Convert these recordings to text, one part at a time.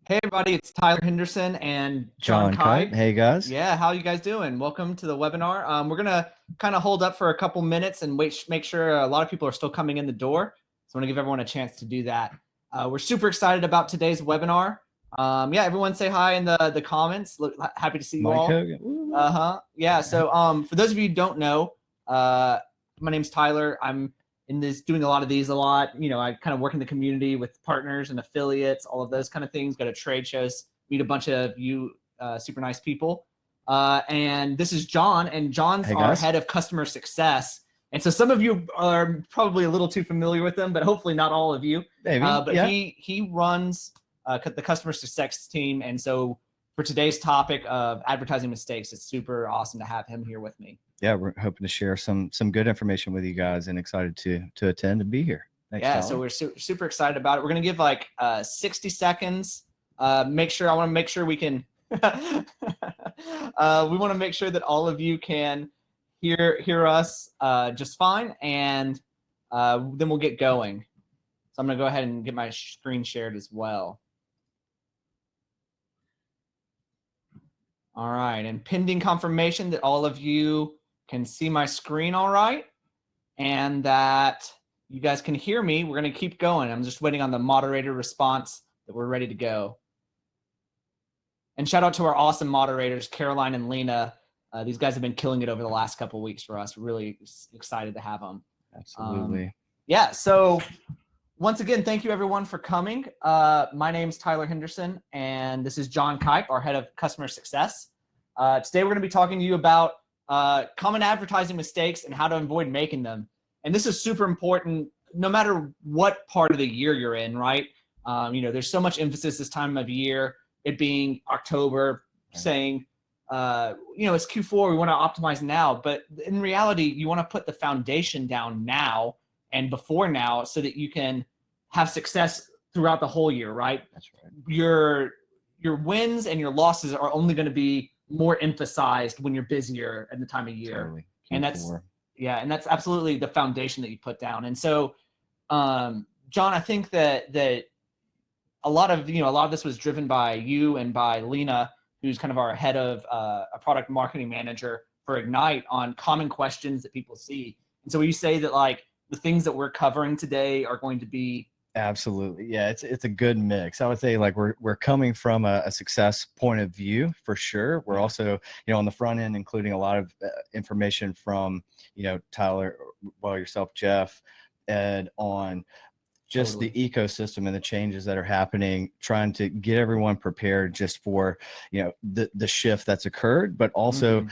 Hey everybody, it's Tyler Henderson and John John Kite. Kipe. Hey guys. Yeah, how you guys doing? Welcome to the webinar. We're gonna kind of hold up for a couple minutes and make sure a lot of people are still coming in the door. So I want to give everyone a chance to do that. We're super excited about today's webinar. Yeah, everyone say hi in the comments. Look, happy to see you Mike all. Hogan. Woo. Yeah. So for those of you who don't know, my name's Tyler. I'm in this doing a lot of these a lot. I kind of work in the community with partners and affiliates, all of those kind of things. Go to trade shows, meet a bunch of you super nice people. And this is John, and John's Hey our guys. head of customer success. And so some of you are probably a little too familiar with him, but hopefully not all of you. Maybe. But Yeah. he runs the customer success team. And so for today's topic of advertising mistakes, it's super awesome to have him here with me. Yeah, we're hoping to share some good information with you guys and excited to attend and be here. Thanks, Yeah, Tyler. so we're super excited about it. We're gonna give like 60 seconds. I want to make sure we can. We want to make sure that all of you can hear us just fine, and then we'll get going. So I'm gonna go ahead and get my screen shared as well. All right, and pending confirmation that all of you can see my screen all right, and that you guys can hear me, we're going to keep going. I'm just waiting on the moderator response that we're ready to go. And shout out to our awesome moderators, Caroline and Lena. These guys have been killing it over the last couple of weeks for us. We're really excited to have them. Absolutely. Yeah, so once again, thank you everyone for coming. My name's Tyler Henderson, and this is John Kipe, our head of customer success. Today we're going to be talking to you about common advertising mistakes and how to avoid making them. And this is super important no matter what part of the year you're in, right? There's so much emphasis this time of year, it being October, saying, it's Q4, we want to optimize now. But in reality, you want to put the foundation down now and before now so that you can have success throughout the whole year, right? That's right. Your wins and your losses are only going to be more emphasized when you're busier at the time of year. Totally. And that's absolutely the foundation that you put down. And so, John, I think that a lot of this was driven by you and by Lena, who's kind of our head of a product marketing manager for Ignite, on common questions that people see. And so you say that like the things that we're covering today are going to be Absolutely. Yeah, it's a good mix. I would say like we're coming from a success point of view for sure. We're also, on the front end, including a lot of information from, Tyler, yourself, Jeff, and on just the ecosystem and the changes that are happening, trying to get everyone prepared just for, the shift that's occurred, but also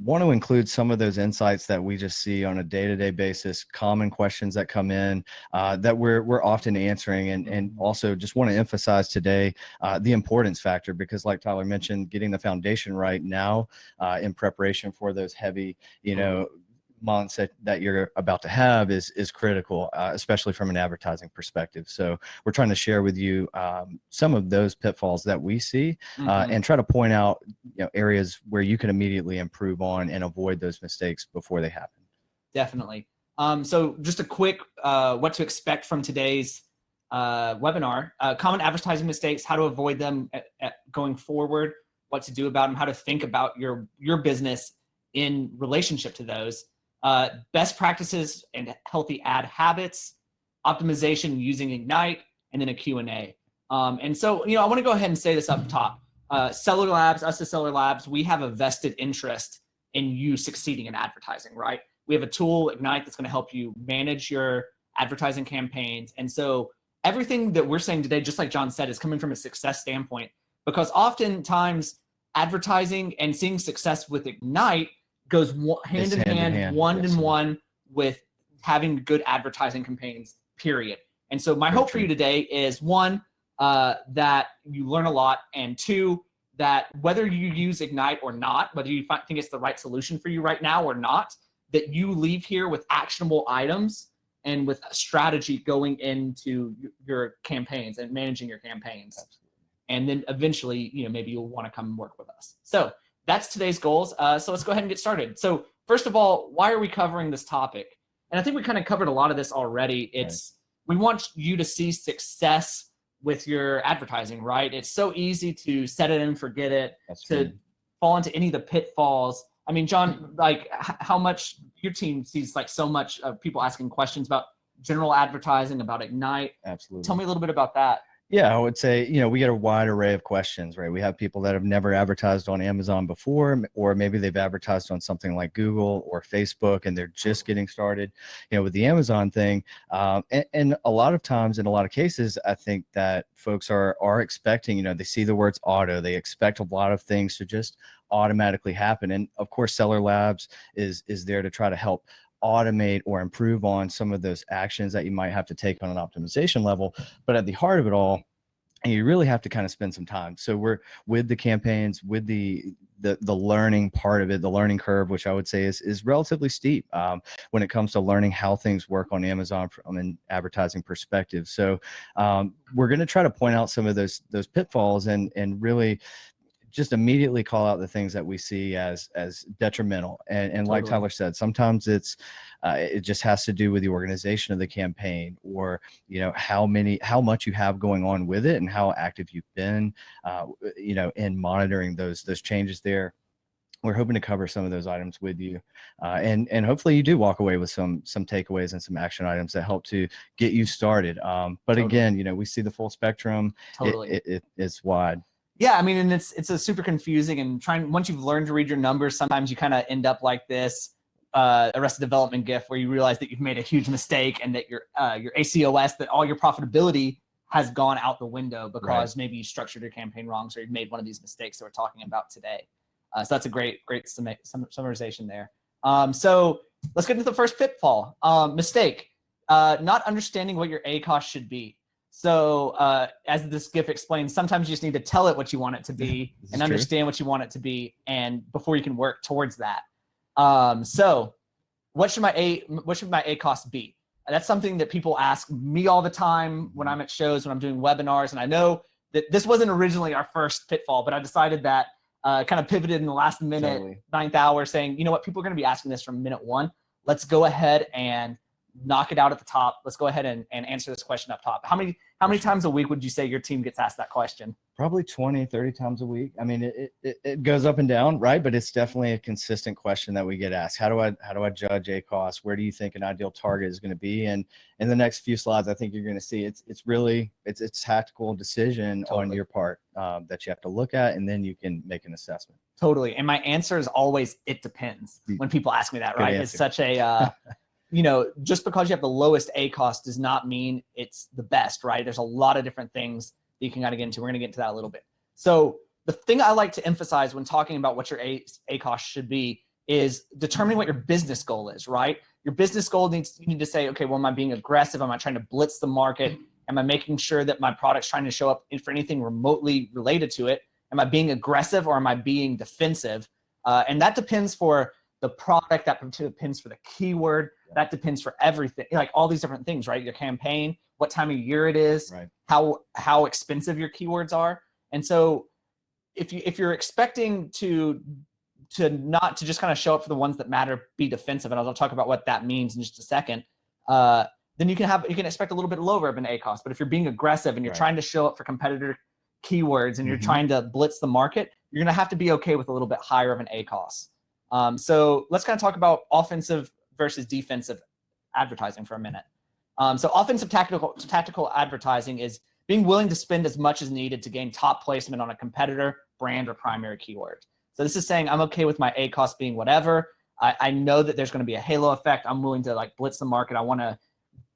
want to include some of those insights that we just see on a day-to-day basis, common questions that come in that we're often answering, and also just want to emphasize today the importance factor, because like Tyler mentioned, getting the foundation right now in preparation for those heavy, months that you're about to have is critical, especially from an advertising perspective. So we're trying to share with you some of those pitfalls that we see and try to point out areas where you can immediately improve on and avoid those mistakes before they happen. Definitely. So just a quick what to expect from today's webinar. Common advertising mistakes, how to avoid them going forward, what to do about them, how to think about your business in relationship to those. Best practices and healthy ad habits, optimization using Ignite, and then a Q&A. And so, I want to go ahead and say this up top. Seller Labs, us as Seller Labs, we have a vested interest in you succeeding in advertising, right? We have a tool, Ignite, that's going to help you manage your advertising campaigns. And so everything that we're saying today, just like John said, is coming from a success standpoint, because oftentimes advertising and seeing success with Ignite goes hand in hand, one in one with having good advertising campaigns, period. And so my hope for you today is, one, that you learn a lot, and two, that whether you use Ignite or not, whether you think it's the right solution for you right now or not, that you leave here with actionable items and with a strategy going into your campaigns and managing your campaigns. Absolutely. And then eventually, maybe you'll want to come and work with us. So that's today's goals. So let's go ahead and get started. So first of all, why are we covering this topic? And I think we kind of covered a lot of this already. We want you to see success with your advertising, right? It's so easy to set it and forget it, to fall into any of the pitfalls. I mean, John, like how much your team sees like so much of people asking questions about general advertising, about Ignite. Absolutely. Tell me a little bit about that. Yeah, I would say, we get a wide array of questions, right? We have people that have never advertised on Amazon before, or maybe they've advertised on something like Google or Facebook, and they're just getting started, with the Amazon thing. And a lot of times, in a lot of cases, I think that folks are expecting, they see the words auto, they expect a lot of things to just automatically happen. And of course, Seller Labs is there to try to help automate or improve on some of those actions that you might have to take on an optimization level. But at the heart of it all, you really have to kind of spend some time. So we're with the campaigns, with the learning part of it, the learning curve, which I would say is relatively steep when it comes to learning how things work on Amazon from an advertising perspective. So we're going to try to point out some of those pitfalls and really just immediately call out the things that we see as detrimental. And Totally. Like Tyler said, sometimes it just has to do with the organization of the campaign, or how much you have going on with it and how active you've been in monitoring those changes there. We're hoping to cover some of those items with you, and hopefully you do walk away with some takeaways and some action items that help to get you started. But Totally. Again, we see the full spectrum. Totally. It's wide. Yeah, I mean, and it's a super confusing, and once you've learned to read your numbers, sometimes you kind of end up like this Arrested Development gif, where you realize that you've made a huge mistake and that your ACOS, that all your profitability has gone out the window because maybe you structured your campaign wrong, so you've made one of these mistakes that we're talking about today. So that's a great summarization there. So let's get into the first pitfall. Mistake, not understanding what your ACOS should be. So as this GIF explains, sometimes you just need to tell it what you want it to be and understand what you want it to be, and before you can work towards that. So what should my ACOS be? That's something that people ask me all the time when I'm at shows, when I'm doing webinars, and I know that this wasn't originally our first pitfall, but I decided that kind of pivoted in the last minute, Totally. 9th hour, saying, you know what, people are going to be asking this from minute 1. Let's go ahead and knock it out at the top. Let's go ahead and answer this question up top. How many times a week would you say your team gets asked that question? Probably 20, 30 times a week. I mean, it goes up and down, right? But it's definitely a consistent question that we get asked. How do I judge ACOS? Where do you think an ideal target is going to be? And in the next few slides, I think you're going to see it's tactical decision on your part that you have to look at, and then you can make an assessment. Totally. And my answer is always, it depends when people ask me that, right? It's such a, just because you have the lowest ACOS does not mean it's the best, right? There's a lot of different things that you can kind of get into. We're going to get into that a little bit. So the thing I like to emphasize when talking about what your ACOS should be is determining what your business goal is, right? Your business goal you need to say, okay, well, am I being aggressive? Am I trying to blitz the market? Am I making sure that my product's trying to show up for anything remotely related to it? Am I being aggressive, or am I being defensive? And that depends for the product, that depends for the keyword, that depends for everything, like all these different things, right? Your campaign, what time of year it is, right, how expensive your keywords are. And so if you're expecting to not to just kind of show up for the ones that matter, be defensive, and I'll talk about what that means in just a second, then you can expect a little bit lower of an ACOS. But if you're being aggressive and you're trying to show up for competitor keywords and you're trying to blitz the market, you're going to have to be okay with a little bit higher of an ACOS. So let's kind of talk about offensive versus defensive advertising for a minute. So offensive tactical advertising is being willing to spend as much as needed to gain top placement on a competitor, brand, or primary keyword. So this is saying I'm okay with my ACOS being whatever. I know that there's going to be a halo effect. I'm willing to like blitz the market. I want to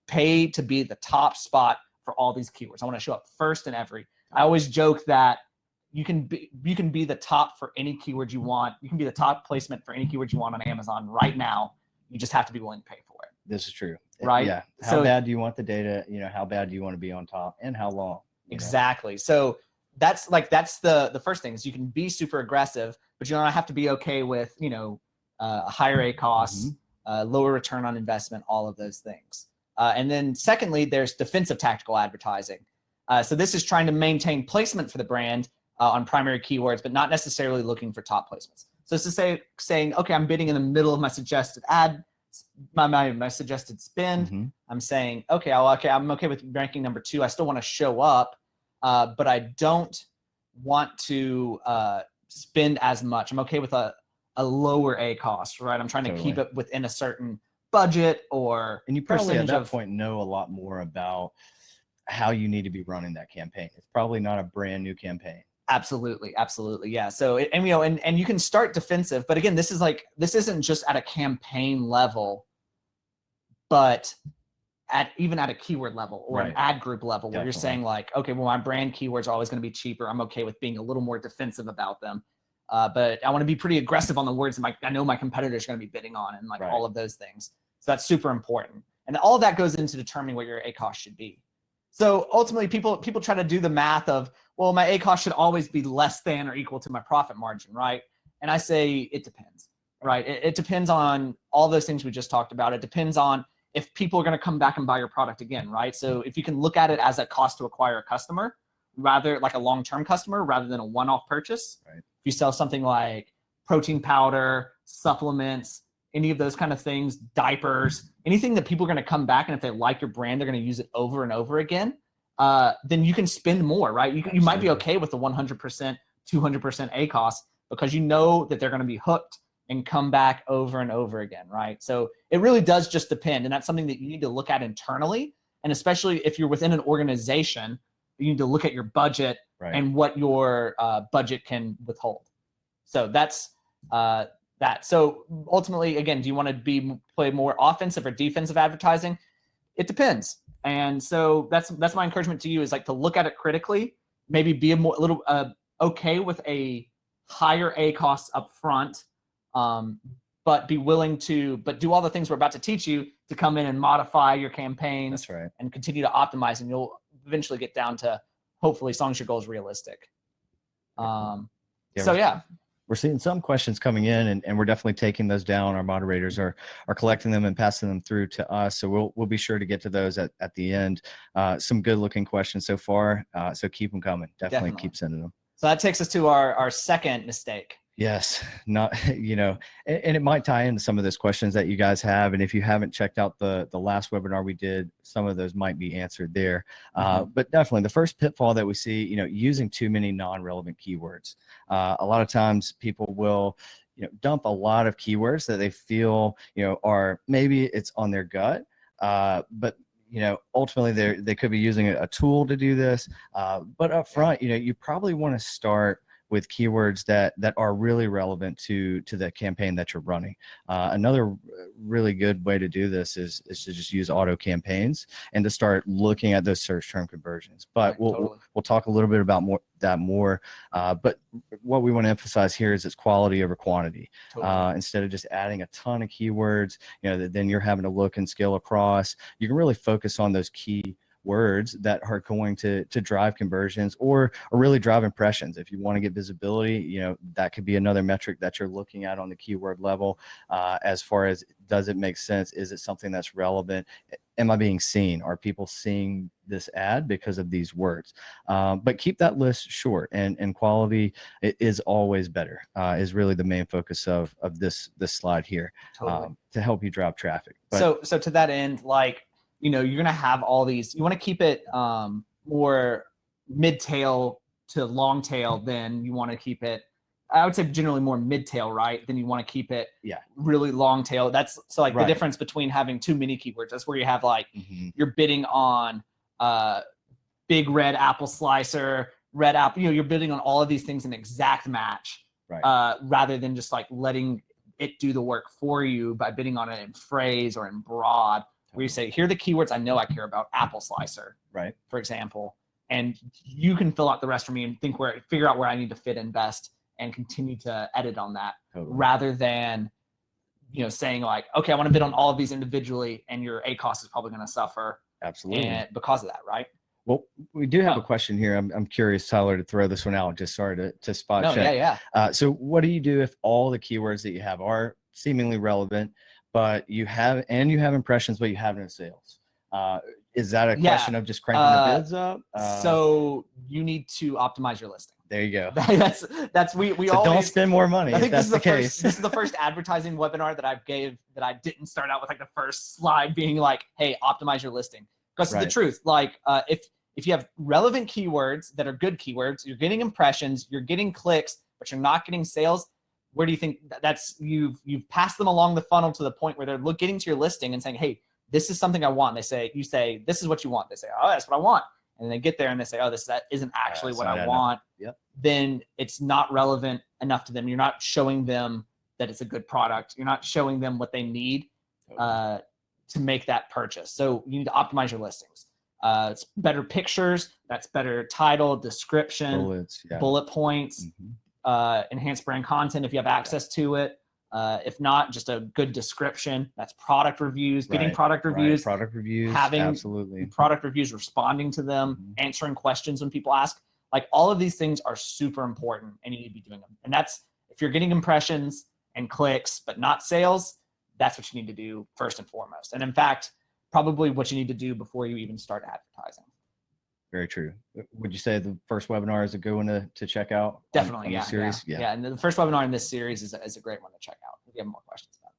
pay to be the top spot for all these keywords. I want to show up first in every. I always joke that you can be the top for any keyword you want. You can be the top placement for any keyword you want on Amazon right now. You just have to be willing to pay for it. This is true. Right? Yeah. How bad do you want the data? How bad do you want to be on top, and how long? Exactly. So that's the first thing is you can be super aggressive, but you don't have to be okay with, a higher ACOS, lower return on investment, all of those things. And then secondly, there's defensive tactical advertising. So this is trying to maintain placement for the brand on primary keywords, but not necessarily looking for top placements. So this is saying, okay, I'm bidding in the middle of my suggested ad, my suggested spend. I'm saying, okay, I'm okay with ranking number 2. I still want to show up, but I don't want to spend as much. I'm okay with a lower A cost, right? I'm trying to keep it within a certain budget or and you probably at percentage that point know a lot more about how you need to be running that campaign. It's probably not a brand new campaign. Absolutely. Yeah. So, and you know, and you can start defensive, but again, this isn't just at a campaign level, but even at a keyword level or an ad group level where you're saying like, okay, well, my brand keywords are always going to be cheaper. I'm okay with being a little more defensive about them. But I want to be pretty aggressive on the words I know my competitors are going to be bidding on and like all of those things. So that's super important. And all of that goes into determining what your A cost should be. So ultimately people try to do the math of, well, my A cost should always be less than or equal to my profit margin, right? And I say it depends, right? It depends on all those things we just talked about. It depends on if people are going to come back and buy your product again, right? So if you can look at it as a cost to acquire a customer, rather like a long-term customer rather than a one-off purchase. If you sell something like protein powder, supplements, any of those kind of things, diapers, anything that people are going to come back and if they like your brand, they're going to use it over and over again, then you can spend more, right? You might be okay with the 100%, 200% A cost because you know that they're going to be hooked and come back over and over again, right? So it really does just depend. And that's something that you need to look at internally. And especially if you're within an organization, you need to look at your budget and what your budget can withhold. So that's that. So ultimately, again, do you want to play more offensive or defensive advertising? It depends. And so that's my encouragement to you is like to look at it critically, maybe be a little okay with a higher A cost up front, but be willing to do all the things we're about to teach you to come in and modify your campaigns and continue to optimize, and you'll eventually get down to hopefully as long as your goal is realistic. We're seeing some questions coming in and we're definitely taking those down. Our moderators are collecting them and passing them through to us. So we'll be sure to get to those at the end. Some good looking questions so far. So keep them coming. Definitely keep sending them. So that takes us to our second mistake. Yes, not, you know, and it might tie into some of those questions that you guys have. And if you haven't checked out the last webinar we did, some of those might be answered there. But definitely the first pitfall that we see, you know, using too many non-relevant keywords. A lot of times people will, you know, dump a lot of keywords that they feel, you know, are maybe it's on their gut, but you know, ultimately they could be using a tool to do this. But up front, you know, you probably want to start with keywords that are really relevant to the campaign that you're running. Another really good way to do this is to just use auto campaigns and to start looking at those search term conversions. But we'll talk a little bit about that more. But what we want to emphasize here is it's quality over quantity. Instead of just adding a ton of keywords, you know, that then you're having to look and scale across, you can really focus on those key words that are going to drive conversions or really drive impressions. If you want to get visibility, you know, that could be another metric that you're looking at on the keyword level. As far as does it make sense? Is it something that's relevant? Am I being seen? Are people seeing this ad because of these words? But keep that list short, and quality is always better, is really the main focus of this slide here, to help you drive traffic. But, so to that end, like, you know, you're going to have all these, you want to keep it more mid-tail to long tail than you want to keep it, I would say generally more mid-tail, right? Then you want to keep it really long tail. That's so like the difference between having too many keywords. That's where you have like, you're bidding on big red apple slicer, red apple, you know, you're bidding on all of these things in exact match, rather than just like letting it do the work for you by bidding on it in phrase or in broad. Where you say, here are the keywords I know I care about, apple slicer, for example, and you can fill out the rest for me and figure out where I need to fit in best and continue to edit on that, rather than, you know, saying like, okay, I want to bid on all of these individually, and your A cost is probably going to suffer. Absolutely. And because of that, right? Well, we do have a question here. I'm curious, Tyler, to throw this one out. Just sorry to spot check. So what do you do if all the keywords that you have are seemingly relevant, but you have impressions, but you have no sales? Is that a question of just cranking the bids up? So you need to optimize your listing. There you go. that's we so always don't spend more money. I think this is the case. This is the first advertising webinar that I gave that I didn't start out with like the first slide being like, hey, optimize your listing. Because the truth, like if if you have relevant keywords that are good keywords, you're getting impressions, you're getting clicks, but you're not getting sales, where do you think that's, you've passed them along the funnel to the point where they're getting to your listing and saying, hey, this is something I want. They say, you say, this is what you want. They say, oh, that's what I want. And they get there and they say, oh, that isn't actually what I want. Yep. Then it's not relevant enough to them. You're not showing them that it's a good product. You're not showing them what they need to make that purchase. So you need to optimize your listings. It's better pictures. That's better title, description, bullets, bullet points, enhanced brand content if you have access to it. If not, just a good description. That's product reviews, getting product reviews, having absolutely product reviews, responding to them, answering questions when people ask. Like, all of these things are super important, and you need to be doing them. And that's, if you're getting impressions and clicks but not sales, that's what you need to do first and foremost. And in fact, probably what you need to do before you even start advertising. Very true. Would you say the first webinar is a good one to check out? Definitely, on yeah, series? Yeah. And the first webinar in this series is a great one to check out if you have more questions about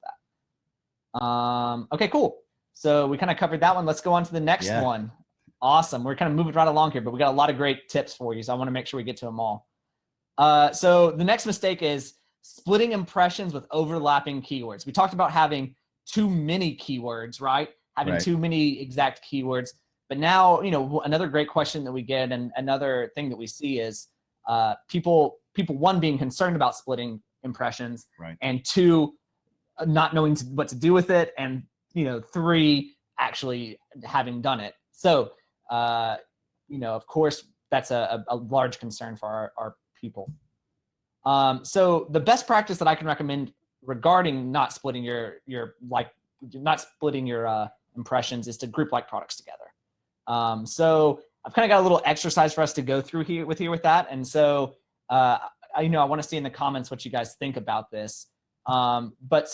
that. Okay, cool. So we kind of covered that one. Let's go on to the next one. Awesome. We're kind of moving right along here, but we got a lot of great tips for you, so I want to make sure we get to them all. So the next mistake is splitting impressions with overlapping keywords. We talked about having too many keywords, right? Having too many exact keywords. But now, another great question that we get, and another thing that we see is people, one, being concerned about splitting impressions, and two, not knowing what to do with it, and three, actually having done it. So, of course, that's a large concern for our people. So the best practice that I can recommend regarding not splitting your impressions is to group like products together. So I've kind of got a little exercise for us to go through here with that. And so, I want to see in the comments what you guys think about this. But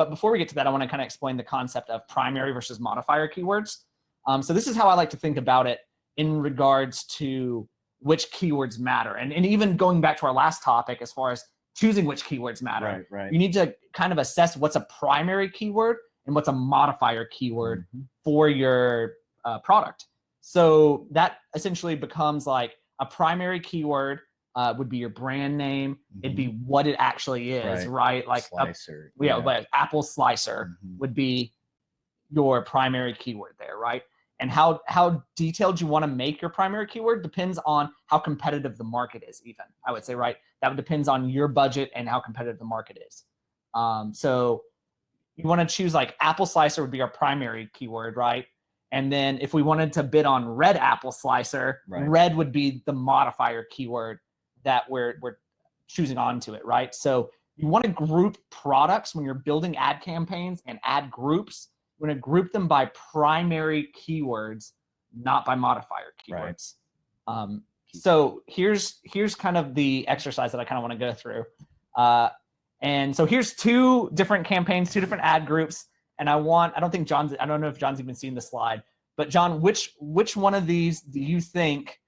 before we get to that, I want to kind of explain the concept of primary versus modifier keywords. So this is how I like to think about it in regards to which keywords matter. And even going back to our last topic, as far as choosing which keywords matter, you need to kind of assess what's a primary keyword and what's a modifier keyword for your product. So that essentially becomes like a primary keyword would be your brand name. It'd be what it actually is, right? Like slicer. Like apple slicer would be your primary keyword there, right? And how detailed you want to make your primary keyword depends on how competitive the market is, even, I would say, right? That depends on your budget and how competitive the market is. So you want to choose like apple slicer would be our primary keyword, right? And then if we wanted to bid on red apple slicer, red would be the modifier keyword that we're choosing onto it, right? So you want to group products when you're building ad campaigns and ad groups. We're going to group them by primary keywords, not by modifier keywords. So here's kind of the exercise that I kind of want to go through. And so here's two different campaigns, two different ad groups. And I don't know if John's even seen the slide, but John, which one of these do you think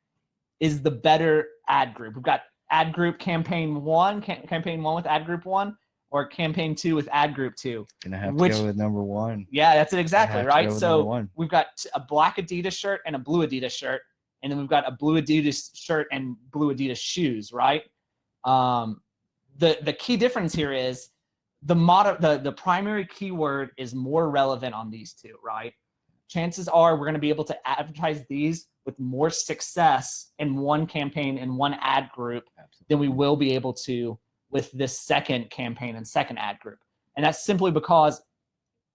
is the better ad group? We've got ad group campaign one with ad group one, or campaign 2 with ad group 2. Gonna have to go with number 1. Yeah, that's it exactly, right? So we've got a black Adidas shirt and a blue Adidas shirt, and then we've got a blue Adidas shirt and blue Adidas shoes, right? The key difference here is the primary keyword is more relevant on these two, right? Chances are we're going to be able to advertise these with more success in one campaign in one ad group than we will be able to with this second campaign and second ad group. And that's simply because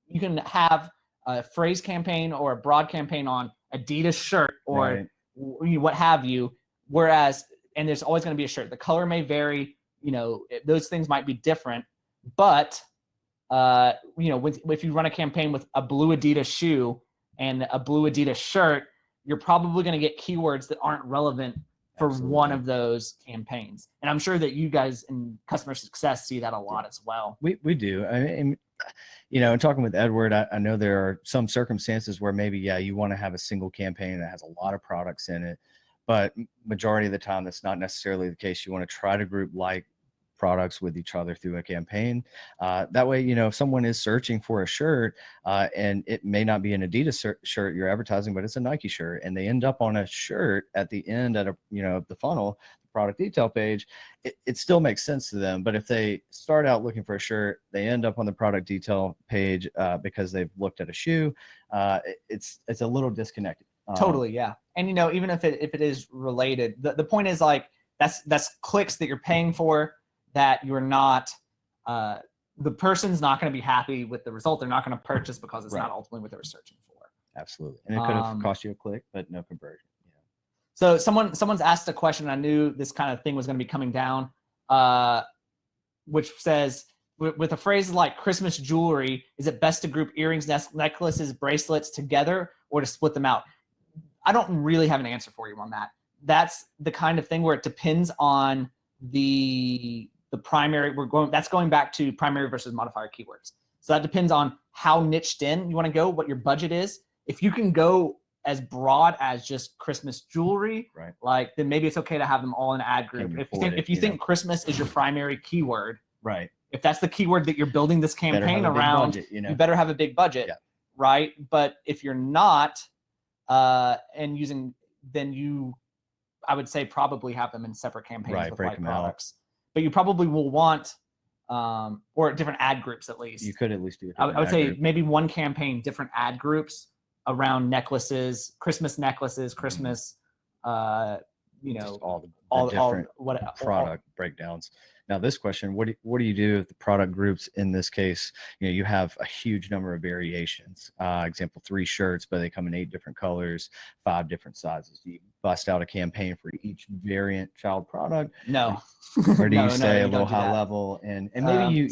you can have a phrase campaign or a broad campaign on Adidas shirt or what have you, whereas, and there's always going to be a shirt. The color may vary, those things might be different, but if you run a campaign with a blue Adidas shoe and a blue Adidas shirt, you're probably going to get keywords that aren't relevant for one of those campaigns. And I'm sure that you guys in customer success see that a lot as well. We do. I mean, in talking with Edward, I know there are some circumstances where maybe, you want to have a single campaign that has a lot of products in it, but majority of the time that's not necessarily the case. You want to try to group like products with each other through a campaign. That way, if someone is searching for a shirt, and it may not be an Adidas shirt you're advertising, but it's a Nike shirt, and they end up on a shirt at the end at the funnel, product detail page, it still makes sense to them. But if they start out looking for a shirt, they end up on the product detail page because they've looked at a shoe, it's a little disconnected. Totally, yeah. And even if it is related, the point is like that's clicks that you're paying for that you're not the person's not going to be happy with the result. They're not going to purchase because it's not ultimately what they were searching for. Absolutely. And it could have cost you a click, but no conversion. So someone's asked a question. I knew this kind of thing was going to be coming down, which says, with a phrase like Christmas jewelry, is it best to group earrings, necklaces, bracelets together, or to split them out? I don't really have an answer for you on that. That's the kind of thing where it depends on the primary. That's going back to primary versus modifier keywords. So that depends on how niched in you want to go, what your budget is. If you can go as broad as just Christmas jewelry, like then maybe it's okay to have them all in an ad group. If you think Christmas is your primary keyword, if that's the keyword that you're building this campaign around, you better have a big budget, right? But if you're not, and using, then I would say probably have them in separate campaigns with like products. But you probably will want, or different ad groups at least. You could at least do. I would say maybe one campaign, different ad groups around necklaces, Christmas, Christmas, all the different product breakdowns. Now this question, what do you do if the product groups, in this case, you have a huge number of variations, example, 3 shirts, but they come in 8 different colors, 5 different sizes. Do you bust out a campaign for each variant child product? No. Or do you stay a little high level, and maybe you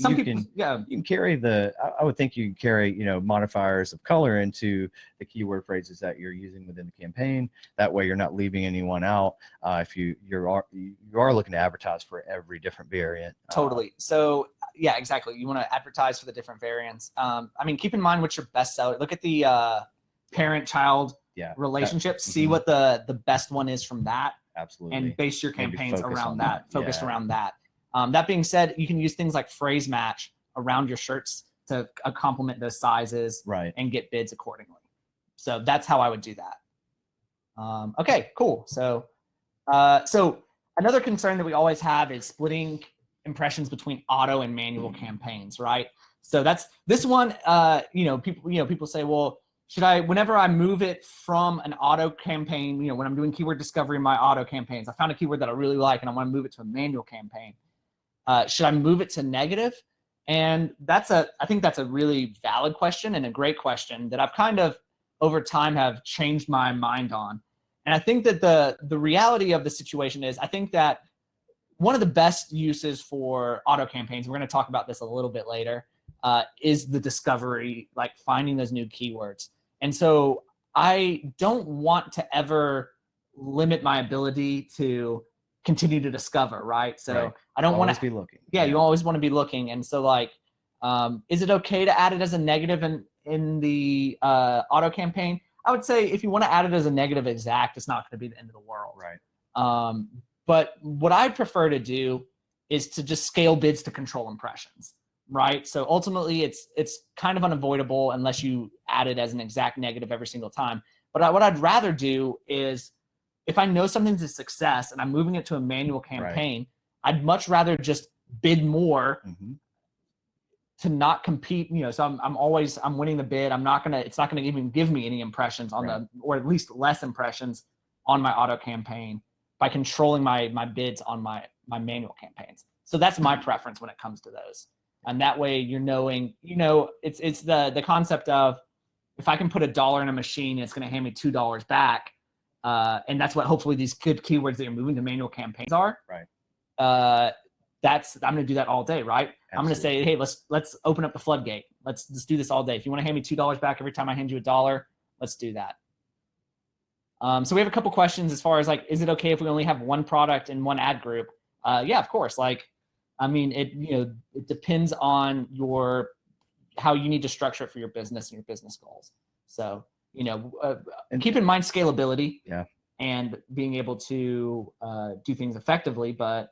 can carry I would think you can carry, modifiers of color into the keyword phrases that you're using within the campaign. That way you're not leaving anyone out. If you are looking to advertise for every different variant. Totally. So yeah, exactly. You want to advertise for the different variants. Keep in mind what's your best seller. Look at the parent-child relationship. See what the best one is from that. Absolutely. And base your campaigns around that, focused around that. That being said, you can use things like phrase match around your shirts to complement those sizes and get bids accordingly. So that's how I would do that. Okay, cool. So another concern that we always have is splitting impressions between auto and manual campaigns, right? So that's this one. People say, well, should I, whenever I move it from an auto campaign, when I'm doing keyword discovery in my auto campaigns, I found a keyword that I really like and I want to move it to a manual campaign. Should I move it to negative? And I think that's a really valid question and a great question that I've kind of over time have changed my mind on. And I think that the reality of the situation is, I think that one of the best uses for auto campaigns, we're going to talk about this a little bit later, is the discovery, like finding those new keywords. And so I don't want to ever limit my ability to continue to discover, right? So I don't want to be looking. Yeah, you always want to be looking. And so is it okay to add it as a negative in the auto campaign? I would say if you want to add it as a negative exact, it's not going to be the end of the world. But what I prefer to do is to just scale bids to control impressions, right? So ultimately it's kind of unavoidable unless you add it as an exact negative every single time. But what I'd rather do is, if I know something's a success and I'm moving it to a manual campaign, I'd much rather just bid more to not compete, so I'm winning the bid. It's not gonna even give me any impressions on or at least less impressions on my auto campaign by controlling my bids on my manual campaigns. So that's my preference when it comes to those. And that way you're knowing, it's the concept of, if I can put $1 in a machine, it's going to hand me $2 back. And that's what hopefully these good keywords that you're moving to manual campaigns are. I'm going to do that all day, right? Absolutely. I'm going to say, hey, let's open up the floodgate. Let's do this all day. If you want to hand me $2 back every time I hand you $1, let's do that. So we have a couple questions as far as is it okay if we only have one product in one ad group? Yeah, of course. It depends on how you need to structure it for your business and your business goals. So, keep in mind scalability and being able to do things effectively, but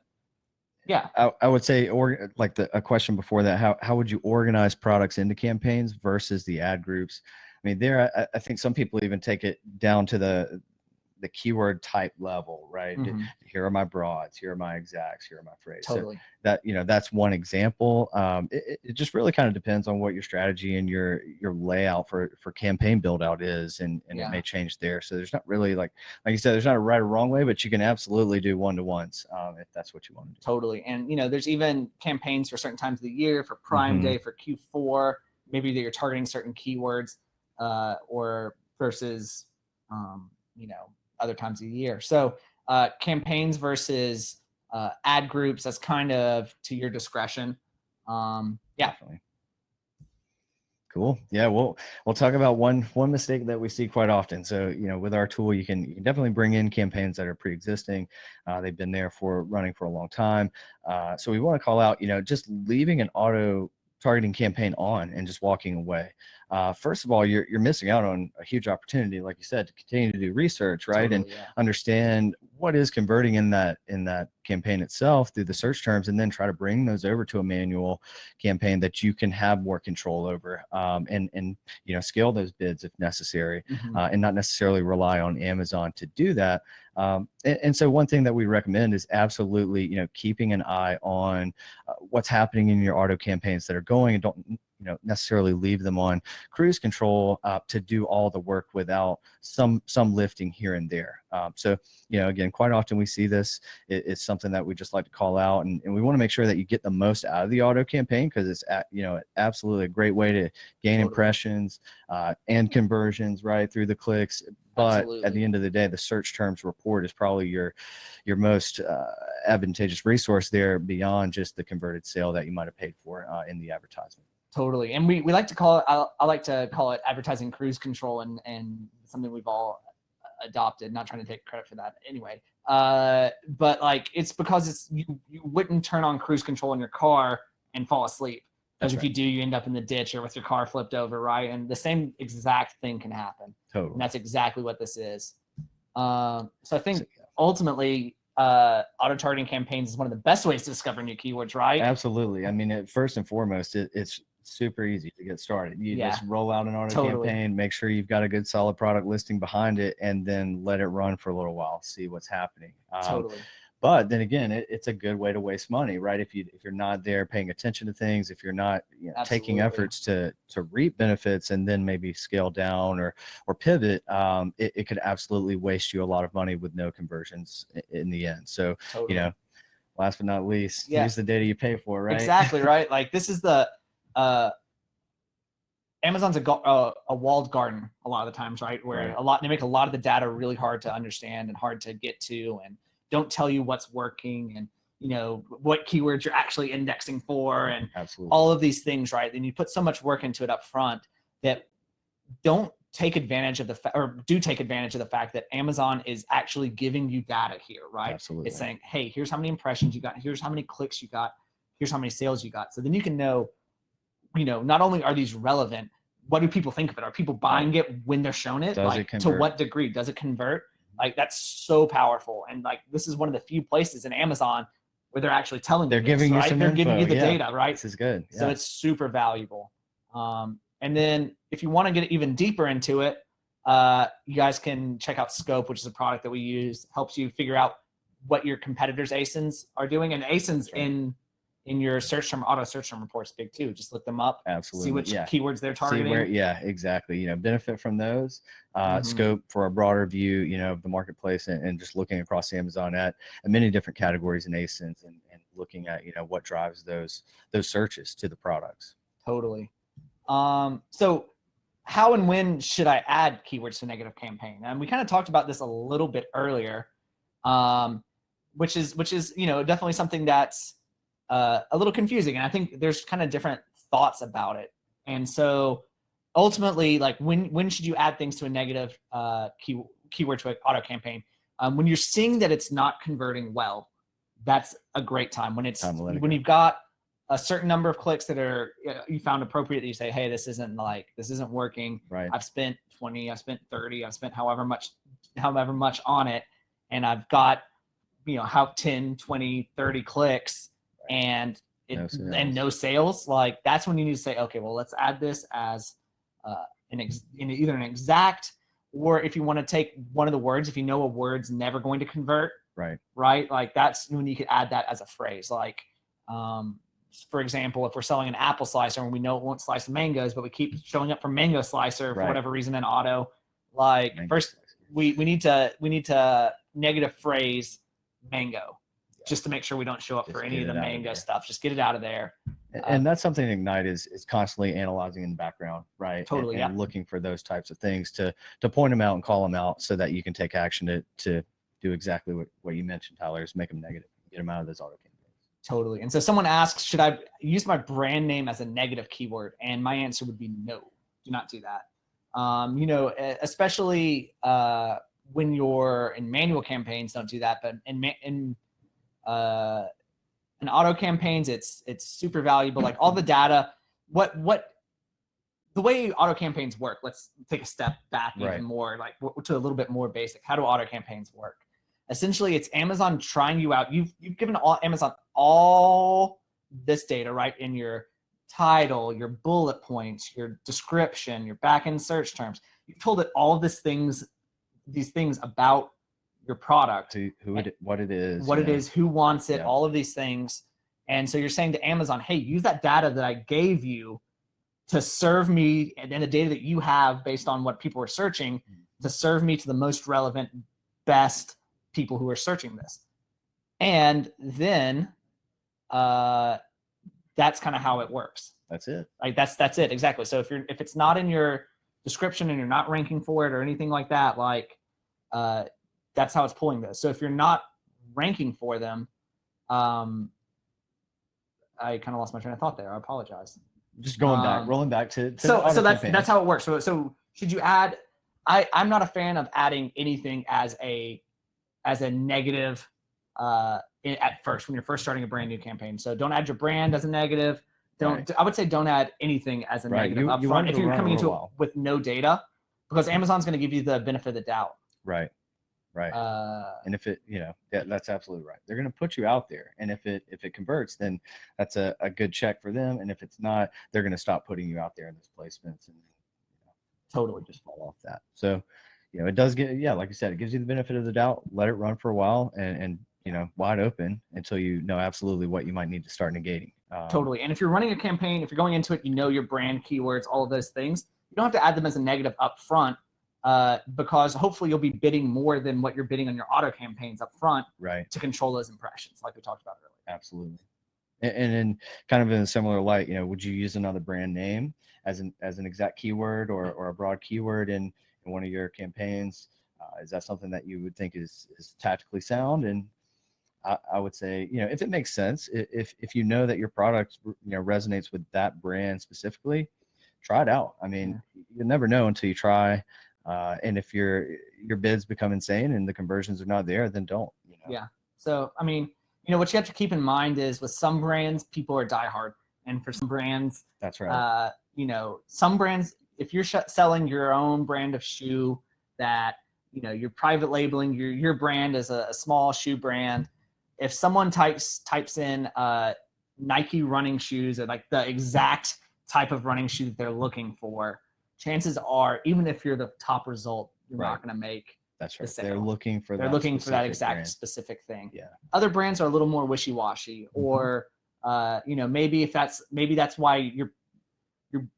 Yeah. I would say, or like a question before that, how would you organize products into campaigns versus the ad groups? I mean, I think some people even take it down to the keyword type level, right? Here are my broads, here are my exacts, here are my phrases. Totally. So that, that's one example. It just really kind of depends on what your strategy and your layout for campaign build out is, and it may change there. So there's not really like you said, there's not a right or wrong way, but you can absolutely do one-to-ones if that's what you want to do. Totally. And there's even campaigns for certain times of the year, for Prime Day, for Q4, maybe that you're targeting certain keywords, or versus other times of the year. So campaigns versus ad groups, that's kind of to your discretion. Definitely. Cool. Yeah, we'll talk about one mistake that we see quite often. So, with our tool, you can definitely bring in campaigns that are pre-existing. They've been there running for a long time. So we want to call out, just leaving an auto targeting campaign on and just walking away. First of all, you're missing out on a huge opportunity, like you said, to continue to do research, right? Totally, and understand what is converting in that campaign itself through the search terms, and then try to bring those over to a manual campaign that you can have more control over, and scale those bids if necessary, and not necessarily rely on Amazon to do that. And so one thing that we recommend is absolutely, keeping an eye on what's happening in your auto campaigns that are going, and don't necessarily leave them on cruise control to do all the work without some lifting here and there. So again, quite often we see this. It's something that we just like to call out, and we want to make sure that you get the most out of the auto campaign, because it's absolutely a great way to gain impressions and conversions right through the clicks. But at the end of the day, the search terms report is probably your most advantageous resource there, beyond just the converted sale that you might have paid for in the advertisement. Totally. And we like to call it, I like to call it advertising cruise control, and something we've all adopted, not trying to take credit for that anyway. But like, it's because you wouldn't turn on cruise control in your car and fall asleep. Because if you do, you end up in the ditch or with your car flipped over, right? And the same exact thing can happen. Totally. And that's exactly what this is. So I think ultimately, auto targeting campaigns is one of the best ways to discover new keywords, right? Absolutely. I mean, first and foremost, it's super easy to get started. You just roll out an auto campaign, make sure you've got a good solid product listing behind it, and then let it run for a little while, see what's happening. Totally. But then again, it's a good way to waste money, right? If you're not there paying attention to things, if you're not taking efforts to reap benefits and then maybe scale down or pivot, it could absolutely waste you a lot of money with no conversions in the end. So, last but not least, use the data you pay for, right? Exactly, right? Like, this is the Amazon's a walled garden a lot of the times, right? Where they make a lot of the data really hard to understand and hard to get to, and don't tell you what's working, and what keywords you're actually indexing for, and all of these things, right? And you put so much work into it up front that don't take advantage of do take advantage of the fact that Amazon is actually giving you data here, right? Absolutely. It's saying, hey, here's how many impressions you got, here's how many clicks you got, here's how many sales you got. So then you can know, not only are these relevant, what do people think of it? Are people buying it when they're shown it? Like, to what degree does it convert? Like, that's so powerful. And like, this is one of the few places in Amazon where they're actually telling you giving you some they're info. Giving you the data, right? This is good. So it's super valuable. And then if you want to get even deeper into it, you guys can check out Scope, which is a product that we use. Helps you figure out what your competitors' ASINs are doing. And ASINs in your auto search term reports big too. Just look them up. Absolutely. See which keywords they're targeting. Exactly. Benefit from those. Scope for a broader view, of the marketplace, and just looking across Amazon at many different categories and ASINs, and looking at, what drives those searches to the products. Totally. So how and when should I add keywords to a negative campaign? And we kind of talked about this a little bit earlier, which is definitely something that's a little confusing. And I think there's kind of different thoughts about it. And so ultimately, like, when should you add things to a negative keyword to an auto campaign? When you're seeing that it's not converting well, that's a great time. When you've got a certain number of clicks that are you found appropriate, that you say, hey, this isn't working. Right. I've spent 20, I've spent 30, I've spent however much on it, and I've got 10, 20, 30 clicks. and No sales. and no sales, like that's when you need to say, okay, well, let's add this as either an exact, or if you want to take one of the words, if you know a word's never going to convert, right? Like that's when you could add that as a phrase. Like, for example, if we're selling an apple slicer and we know it won't slice mangoes, but we keep showing up for mango slicer for whatever reason in auto, like mango first slicer. we need to negative phrase mango, just to make sure we don't show up for any of the mango stuff. Just get it out of there. And that's something Ignite is constantly analyzing in the background, right? Totally, and looking for those types of things to point them out and call them out so that you can take action to do exactly what you mentioned, Tyler, is make them negative, get them out of those auto campaigns. Totally. And so someone asks, should I use my brand name as a negative keyword? And my answer would be no, do not do that. You know, especially when you're in manual campaigns, don't do that. But in auto campaigns, it's super valuable. Like all the data, the way auto campaigns work. Let's take a step back even more, like to a little bit more basic. How do auto campaigns work? Essentially, it's Amazon trying you out. You've given Amazon all this data, right, in your title, your bullet points, your description, your back-end search terms. You've told it all of these things about your product, what it is, who wants it, all of these things. And so you're saying to Amazon, hey, use that data that I gave you to serve me, and the data that you have based on what people are searching, to serve me to the most relevant, best people who are searching this. And then that's kind of how it works. That's it. Like that's it, exactly. So if it's not in your description and you're not ranking for it or anything like that, like that's how it's pulling this. So if you're not ranking for them, I kind of lost my train of thought there. I apologize. Just rolling back to so that's how it works. So should you add? I'm not a fan of adding anything as a negative at first when you're first starting a brand new campaign. So don't add your brand as a negative. I would say don't add anything as a negative up front if you're coming into it with no data, because Amazon's going to give you the benefit of the doubt. Right. And if it, that's absolutely right. They're going to put you out there, and if it converts, then that's a good check for them. And if it's not, they're going to stop putting you out there in those placements and totally just fall off that. So, it does get, like you said, it gives you the benefit of the doubt. Let it run for a while and wide open until you know absolutely what you might need to start negating. Totally. And if you're running a campaign, if you're going into it, your brand keywords, all of those things, you don't have to add them as a negative up front, because hopefully you'll be bidding more than what you're bidding on your auto campaigns up front, to control those impressions, like we talked about earlier. Absolutely. And in kind of in a similar light, would you use another brand name as an exact keyword or a broad keyword in one of your campaigns? Is that something that you would think is tactically sound? And I would say, if it makes sense, if you know that your product, resonates with that brand specifically, try it out. I mean, you'll never know until you try. And if your bids become insane and the conversions are not there, then don't. Yeah. So, I mean, what you have to keep in mind is with some brands, people are diehard. And for some brands, that's right. Some brands, if you're selling your own brand of shoe that, you're private labeling your brand as a small shoe brand, if someone types in Nike running shoes, or like the exact type of running shoe that they're looking for, chances are, even if you're the top result, you're not going to make. That's right. The sale. They're looking for that exact specific thing. Yeah. Other brands are a little more wishy-washy, or maybe that's why you're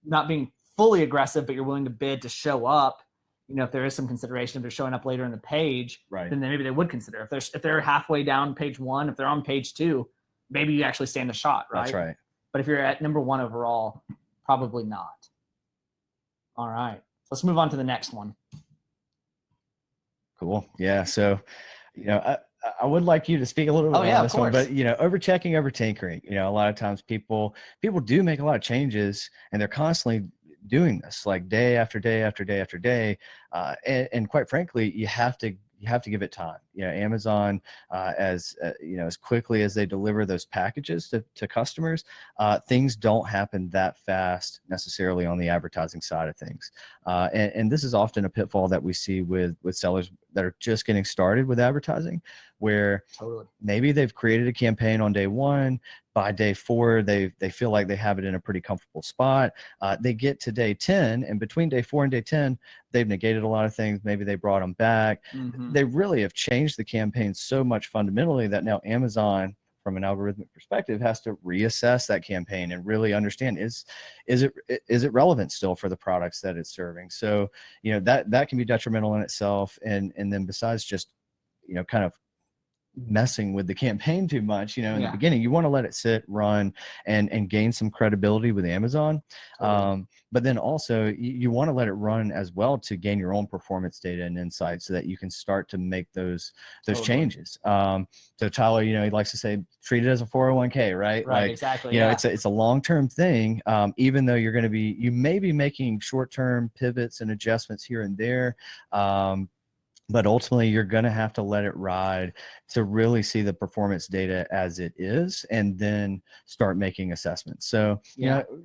not being fully aggressive, but you're willing to bid to show up. If there is some consideration, if they're showing up later in the page, then maybe they would consider. If they're halfway down page 1, if they're on page 2, maybe you actually stand a shot, right? That's right. But if you're at number 1 overall, probably not. All right, let's move on to the next one. Cool. Yeah. So, I would like you to speak a little bit on this one, but over checking, over tinkering. A lot of times people do make a lot of changes, and they're constantly doing this, like day after day after day after day. And quite frankly, you have to give it time. Amazon, as as quickly as they deliver those packages to customers, things don't happen that fast necessarily on the advertising side of things. And this is often a pitfall that we see with sellers that are just getting started with advertising, where maybe they've created a campaign on day one. By day 4, they feel like they have it in a pretty comfortable spot. They get to day 10, and between day 4 and day 10, they've negated a lot of things. Maybe they brought them back. They really have changed the campaign so much fundamentally that now Amazon, from an algorithmic perspective, has to reassess that campaign and really understand, is it relevant still for the products that it's serving. So that can be detrimental in itself. And then besides just kind of messing with the campaign too much, in the beginning, you want to let it sit, run, and gain some credibility with Amazon. But then also you want to let it run as well to gain your own performance data and insights so that you can start to make those changes. So Tyler, he likes to say, treat it as a 401k, right? Right, exactly. It's a long-term thing. Even though you may be making short-term pivots and adjustments here and there. But ultimately, you're going to have to let it ride to really see the performance data as it is, and then start making assessments. So,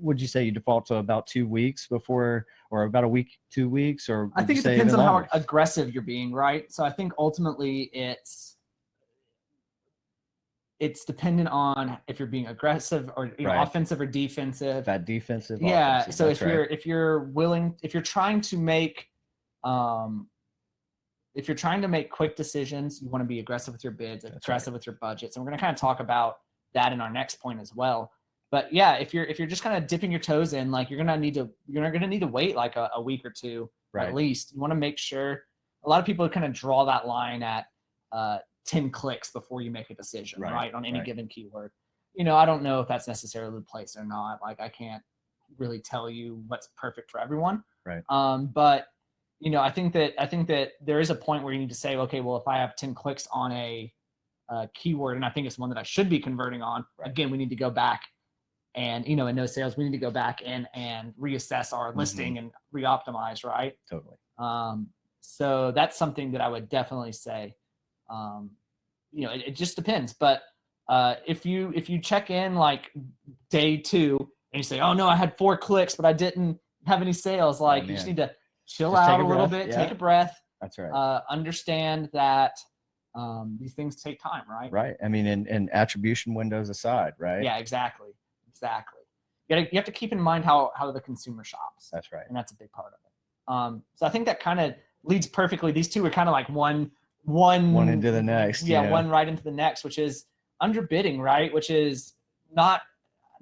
would you say you default to about 2 weeks before, or about a week, 2 weeks, or I think it depends on how aggressive you're being, right? So I think ultimately it's dependent on if you're being aggressive or offensive or defensive. That defensive. Yeah. Offensive, So if you're trying to make if you're trying to make quick decisions, you want to be aggressive with your bids, aggressive with your budgets. And we're going to kind of talk about that in our next point as well. But yeah, if you're just kind of dipping your toes in, like you're going to need to wait like a week or two, at least. You want to make sure. A lot of people kind of draw that line at 10 clicks before you make a decision, right? On any given keyword. I don't know if that's necessarily the place or not. Like I can't really tell you what's perfect for everyone. Right. But I think that there is a point where you need to say, okay, well, if I have 10 clicks on a keyword, and I think it's one that I should be converting on, again, we need to go back and, in no sales, we need to go back and reassess our listing and re-optimize, right? Totally. So that's something that I would definitely say, it just depends. But if you check in like day 2 and you say, oh no, I had 4 clicks, but I didn't have any sales, you just need to chill out a little bit, take a breath. That's right. Understand that these things take time, right? Right. I mean, and attribution windows aside, right? Yeah, exactly. You have to keep in mind how the consumer shops. That's right. And that's a big part of it. So I think that kind of leads perfectly. These two are kind of like one into the next. Yeah, one right into the next, which is underbidding, right? Which is not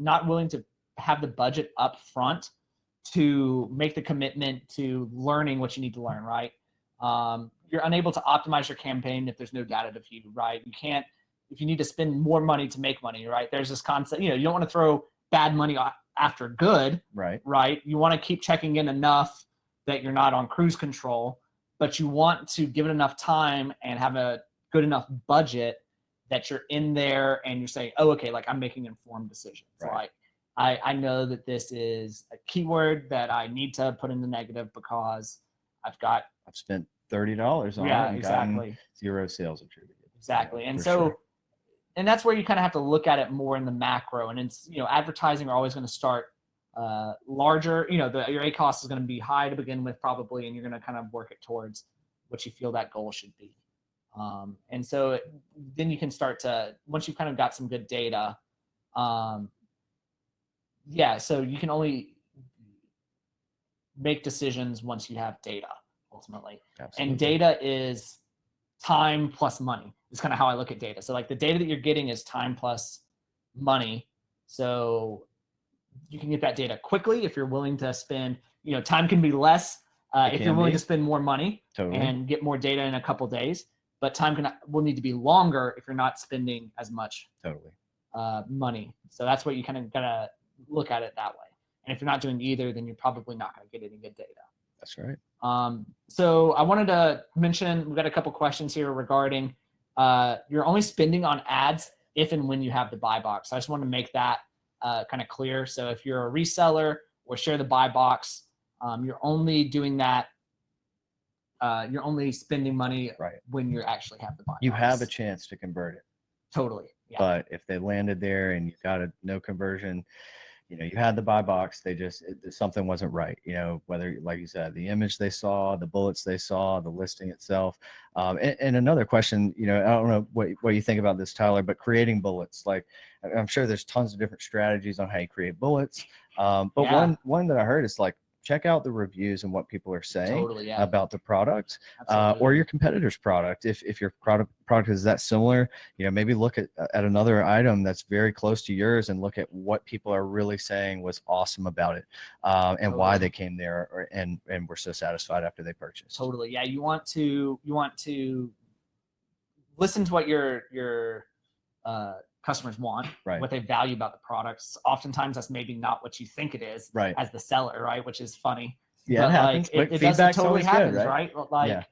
willing to have the budget up front to make the commitment to learning what you need to learn, right? You're unable to optimize your campaign if there's no data to view, right? You can't, if you need to spend more money to make money, right? There's this concept, you don't want to throw bad money after good, right? You want to keep checking in enough that you're not on cruise control, but you want to give it enough time and have a good enough budget that you're in there and you're saying, oh, okay, like I'm making informed decisions. Like I know that this is a keyword that I need to put in the negative because I've spent $30 on it and gotten 0 sales attributed. Exactly. And so, and that's where you kind of have to look at it more in the macro. And it's, advertising are always going to start larger, your ACoS is going to be high to begin with probably, and you're going to kind of work it towards what you feel that goal should be. And so then you can start to, once you've kind of got some good data, so you can only make decisions once you have data ultimately. Absolutely. And data is time plus money is kind of how I look at data. So like the data that you're getting is time plus money. So you can get that data quickly if you're willing to spend, time can be less if you're willing to spend more money and get more data in a couple days, but time will need to be longer if you're not spending as much money. So that's what you kind of gotta look at it that way. And if you're not doing either, then you're probably not going to get any good data. That's right. So I wanted to mention, we've got a couple questions here regarding you're only spending on ads if and when you have the buy box. So I just want to make that kind of clear. So if you're a reseller or share the buy box, you're only doing that you're only spending money Right. when you actually have the buy You box. have a chance to convert it. Totally. Yeah. But if they landed there and you got a no conversion, you had the buy box, something wasn't right. Whether, like you said, the image they saw, the bullets they saw, the listing itself. And another question, I don't know what you think about this, Tyler, but creating bullets, like I'm sure there's tons of different strategies on how you create bullets. But Yeah. one that I heard is like, check out the reviews and what people are saying Totally. Yeah. about the product, Absolutely. or your competitor's product. If your product is that similar, maybe look at another item that's very close to yours and look at what people are really saying was awesome about it, and why they came there and were so satisfied after they purchased. Totally. Yeah. You want to listen to what your customers want, Right. what they value about the products. Oftentimes that's maybe not what you think it is, right, as the seller, right? Which is funny. Yeah, but it happens. Like, but it feedback's totally always happens, good, right? Like,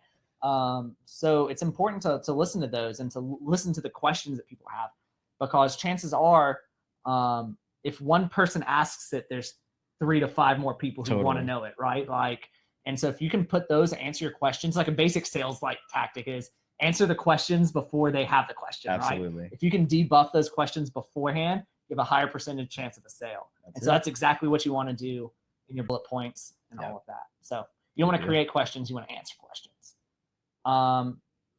so it's important to listen to those and to listen to the questions that people have, because chances are, if one person asks it, there's 3 to 5 more people who want to know it, right? Like, and so if you can put those, answer your questions, like a basic sales like tactic is answer the questions before they have the question. Absolutely. Right? If you can debuff those questions beforehand, you have a higher percentage chance of a sale. So that's exactly what you want to do in your bullet points and all of that. So you don't want to create questions, you want to answer questions.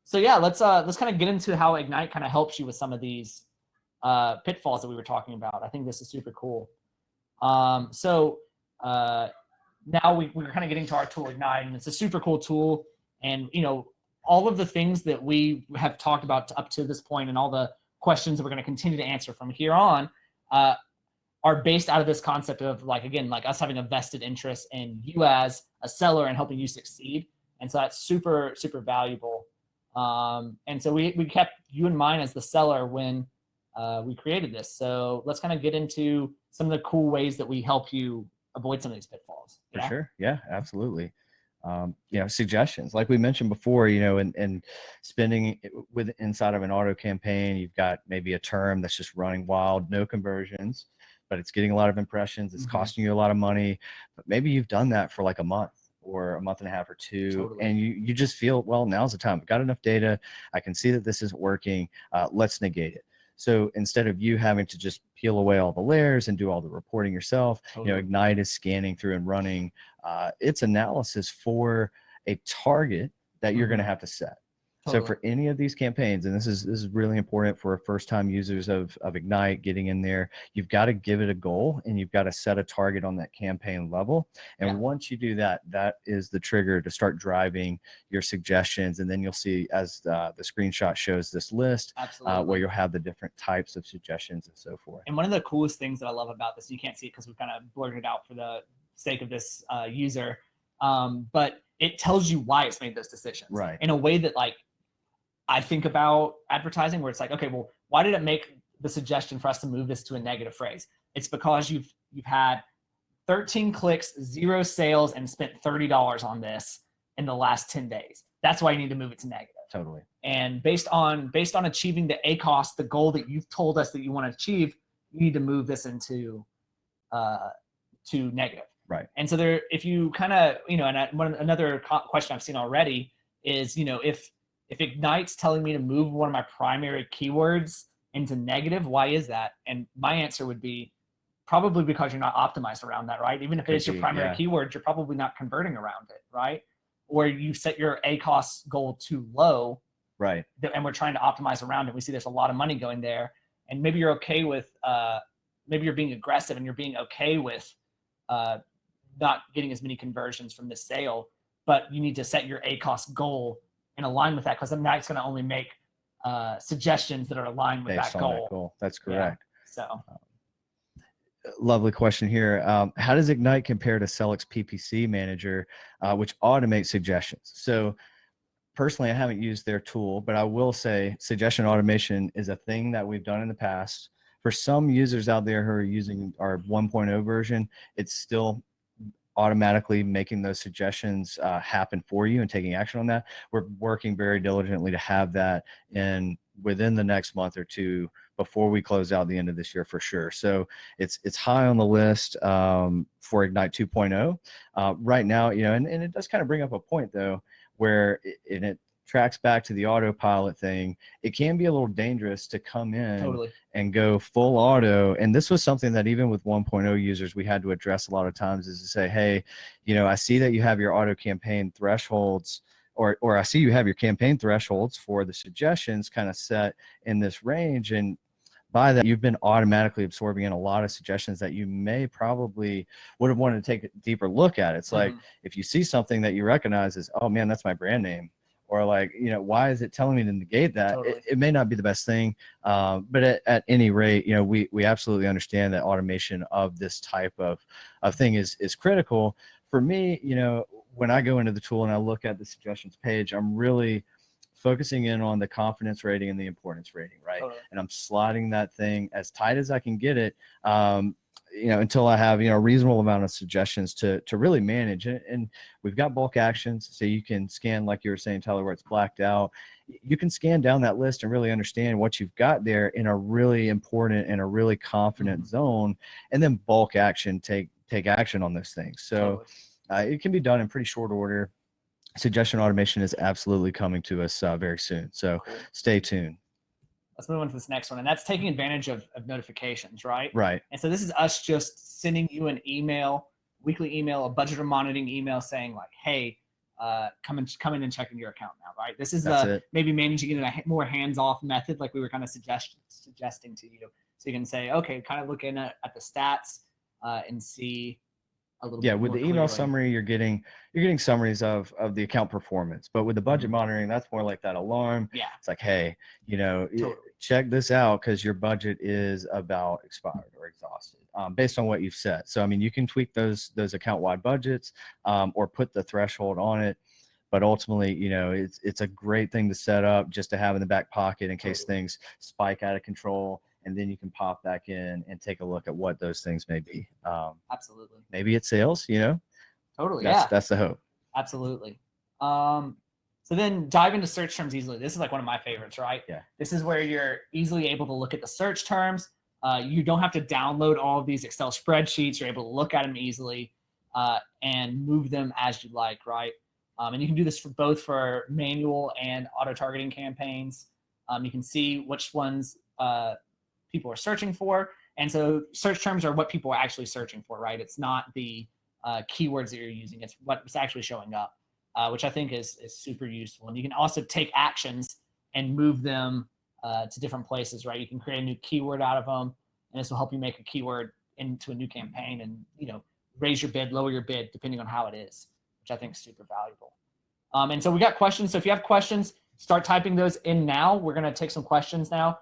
So yeah, let's kind of get into how Ignite kind of helps you with some of these pitfalls that we were talking about. I think this is super cool. So now we're kind of getting to our tool Ignite, and it's a super cool tool. And all of the things that we have talked about up to this point, and all the questions that we're going to continue to answer from here on, are based out of this concept of, like, again, like us having a vested interest in you as a seller and helping you succeed. And so that's super, super valuable. And so we kept you in mind as the seller when we created this. So let's kind of get into some of the cool ways that we help you avoid some of these pitfalls. For sure. Yeah, absolutely. Suggestions, like we mentioned before, and spending with inside of an auto campaign, you've got maybe a term that's just running wild, no conversions, but it's getting a lot of impressions. It's costing you a lot of money, but maybe you've done that for like a month or a month and a half or two, and you just feel, well, now's the time. I've got enough data. I can see that this isn't working. Let's negate it. So instead of you having to just peel away all the layers and do all the reporting yourself, Ignite is scanning through and running its analysis for a target that you're going to have to set. So for any of these campaigns, and this is really important for first-time users of Ignite getting in there, you've got to give it a goal and you've got to set a target on that campaign level. And once you do that, that is the trigger to start driving your suggestions. And then you'll see, as the screenshot shows, this list where you'll have the different types of suggestions and so forth. And one of the coolest things that I love about this, you can't see it because we've kind of blurred it out for the sake of this user, but it tells you why it's made those decisions in a way that, like, I think about advertising, where it's like, okay, well, why did it make the suggestion for us to move this to a negative phrase? It's because you've had 13 clicks, 0 sales, and spent $30 on this in the last 10 days. That's why you need to move it to negative. Totally. And based on achieving the ACoS, the goal that you've told us that you want to achieve, you need to move this into to negative. Right. And so there, if you kind of, and another question I've seen already is, if Ignite's telling me to move one of my primary keywords into negative, why is that? And my answer would be probably because you're not optimized around that, right? Even if it's your primary keyword, you're probably not converting around it, right? Or you set your ACoS goal too low, right? And we're trying to optimize around it. We see there's a lot of money going there, and maybe you're okay with, maybe you're being aggressive and you're being okay with not getting as many conversions from this sale, but you need to set your ACoS goal and align with that, because then that's going to only make suggestions that are aligned with that goal. That's correct. So lovely question here. How does Ignite compare to Sellex PPC Manager, which automates suggestions? So personally, I haven't used their tool, but I will say suggestion automation is a thing that we've done in the past. For some users out there who are using our 1.0 version, it's still automatically making those suggestions happen for you and taking action on that. We're working very diligently to have that within the next month or two before we close out the end of this year, for sure. So it's high on the list for Ignite 2.0 right now. And it does kind of bring up a point, though, where and it tracks back to the autopilot thing. It can be a little dangerous to come in Totally. and go full auto. And this was something that even with 1.0 users, we had to address a lot of times, is to say, hey, you know, I see that you have your auto campaign thresholds, or I see you have your campaign thresholds for the suggestions kind of set in this range. And by that, you've been automatically absorbing in a lot of suggestions that you may probably would have wanted to take a deeper look at. It's like, if you see something that you recognize as, oh man, that's my brand name, or like, you know, why is it telling me to negate that? Totally. It may not be the best thing, but at any rate, you know, we absolutely understand that automation of this type of thing is critical. For me, you know, when I go into the tool and I look at the suggestions page, I'm really focusing in on the confidence rating and the importance rating, right? Totally. And I'm slotting that thing as tight as I can get it, you know, until I have, you know, a reasonable amount of suggestions to really manage it. And we've got bulk actions, so you can scan, like you were saying, Tyler, where it's blacked out. You can scan down that list and really understand what you've got there in a really important and a really confident zone, and then bulk action, take action on those things. So it can be done in pretty short order. Suggestion automation is absolutely coming to us very soon. So stay tuned. Let's move on to this next one. And that's taking advantage of notifications, right? Right. And so this is us just sending you an email, weekly email, a budget monitoring email saying like, hey, come in and check in your account now, right? This is maybe managing it in a more hands-off method, like we were kind of suggesting to you. So you can say, okay, kind of looking at the stats and see a little bit with more the email clearly. summary, you're getting summaries of the account performance. But with the budget monitoring, that's more like that alarm. Yeah. It's like, hey, you know, check this out because your budget is about expired or exhausted, based on what you've set. So I mean, you can tweak those account-wide budgets, or put the threshold on it. But ultimately, you know, it's a great thing to set up just to have in the back pocket in case things spike out of control. And then you can pop back in and take a look at what those things may be. Absolutely. Maybe it's sales, you know? Totally. That's the hope. Absolutely. So then dive into search terms easily. This is like one of my favorites, right? Yeah. This is where you're easily able to look at the search terms. You don't have to download all of these Excel spreadsheets. You're able to look at them easily and move them as you like, right? And you can do this for both for manual and auto targeting campaigns. You can see which ones people are searching for. And so search terms are what people are actually searching for, right? It's not the keywords that you're using. It's what's actually showing up, which I think is super useful. And you can also take actions and move them to different places, right? You can create a new keyword out of them, and this will help you make a keyword into a new campaign and, you know, raise your bid, lower your bid, depending on how it is, which I think is super valuable. And so we got questions. So if you have questions, start typing those in now. We're going to take some questions now.